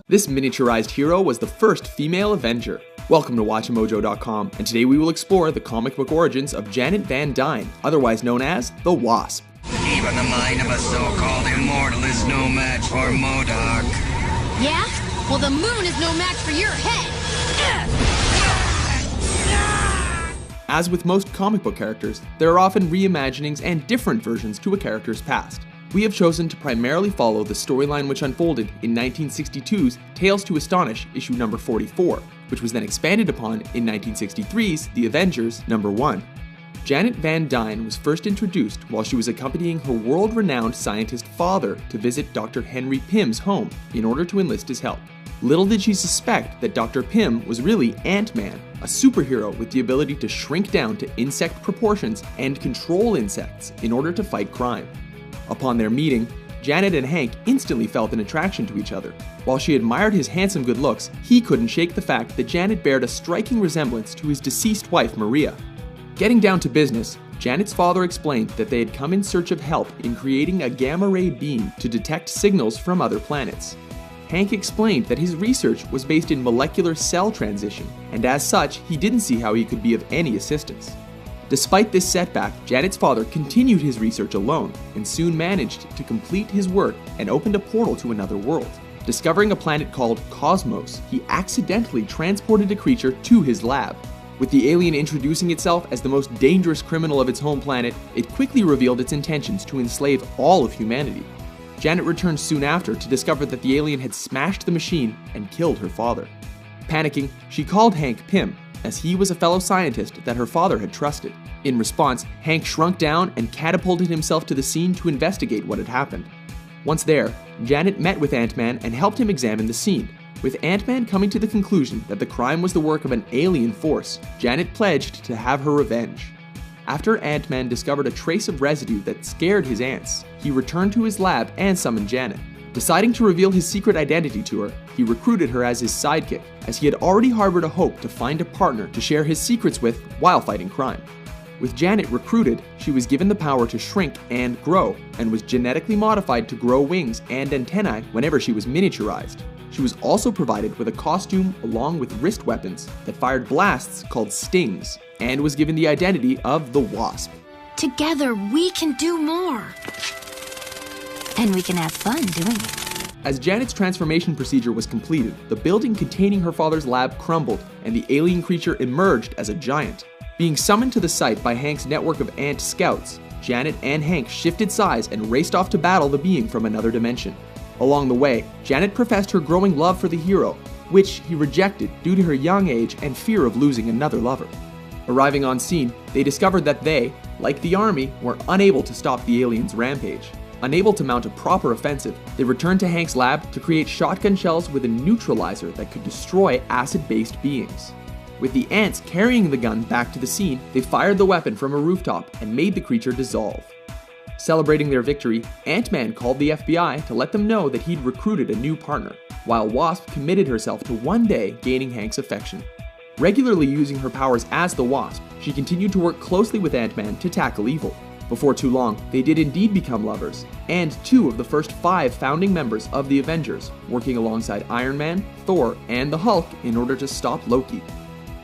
This miniaturized hero was the first female Avenger. Welcome to WatchMojo.com, and today we will explore the comic book origins of Janet Van Dyne, otherwise known as the Wasp. Even the mind of a so-called immortal is no match for MODOK. Yeah? Well, the moon is no match for your head! As with most comic book characters, there are often reimaginings and different versions to a character's past. We have chosen to primarily follow the storyline which unfolded in 1962's Tales to Astonish issue number 44, which was then expanded upon in 1963's The Avengers number 1. Janet Van Dyne was first introduced while she was accompanying her world-renowned scientist father to visit Dr. Henry Pym's home in order to enlist his help. Little did she suspect that Dr. Pym was really Ant-Man, a superhero with the ability to shrink down to insect proportions and control insects in order to fight crime. Upon their meeting, Janet and Hank instantly felt an attraction to each other. While she admired his handsome good looks, he couldn't shake the fact that Janet bared a striking resemblance to his deceased wife Maria. Getting down to business, Janet's father explained that they had come in search of help in creating a gamma-ray beam to detect signals from other planets. Hank explained that his research was based in molecular cell transition, and as such, he didn't see how he could be of any assistance. Despite this setback, Janet's father continued his research alone and soon managed to complete his work and opened a portal to another world. Discovering a planet called Cosmos, he accidentally transported a creature to his lab. With the alien introducing itself as the most dangerous criminal of its home planet, it quickly revealed its intentions to enslave all of humanity. Janet returned soon after to discover that the alien had smashed the machine and killed her father. Panicking, she called Hank Pym, as he was a fellow scientist that her father had trusted. In response, Hank shrunk down and catapulted himself to the scene to investigate what had happened. Once there, Janet met with Ant-Man and helped him examine the scene. With Ant-Man coming to the conclusion that the crime was the work of an alien force, Janet pledged to have her revenge. After Ant-Man discovered a trace of residue that scared his ants, he returned to his lab and summoned Janet. Deciding to reveal his secret identity to her, he recruited her as his sidekick, as he had already harbored a hope to find a partner to share his secrets with while fighting crime. With Janet recruited, she was given the power to shrink and grow, and was genetically modified to grow wings and antennae whenever she was miniaturized. She was also provided with a costume along with wrist weapons that fired blasts called stings, and was given the identity of the Wasp. Together, we can do more. And we can have fun doing it. As Janet's transformation procedure was completed, the building containing her father's lab crumbled, and the alien creature emerged as a giant. Being summoned to the site by Hank's network of ant scouts, Janet and Hank shifted sides and raced off to battle the being from another dimension. Along the way, Janet professed her growing love for the hero, which he rejected due to her young age and fear of losing another lover. Arriving on scene, they discovered that they, like the army, were unable to stop the aliens' rampage. Unable to mount a proper offensive, they returned to Hank's lab to create shotgun shells with a neutralizer that could destroy acid-based beings. With the ants carrying the gun back to the scene, they fired the weapon from a rooftop and made the creature dissolve. Celebrating their victory, Ant-Man called the FBI to let them know that he'd recruited a new partner, while Wasp committed herself to one day gaining Hank's affection. Regularly using her powers as the Wasp, she continued to work closely with Ant-Man to tackle evil. Before too long, they did indeed become lovers, and 2 of the first 5 founding members of the Avengers, working alongside Iron Man, Thor, and the Hulk in order to stop Loki.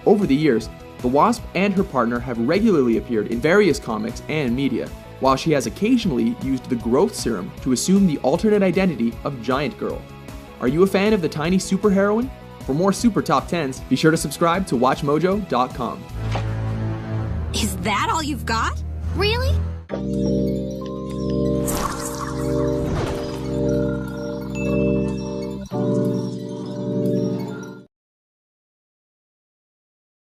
Over the years, the Wasp and her partner have regularly appeared in various comics and media, while she has occasionally used the growth serum to assume the alternate identity of Giant Girl. Are you a fan of the tiny superheroine? For more super top 10s, be sure to subscribe to WatchMojo.com. Is that all you've got? Really?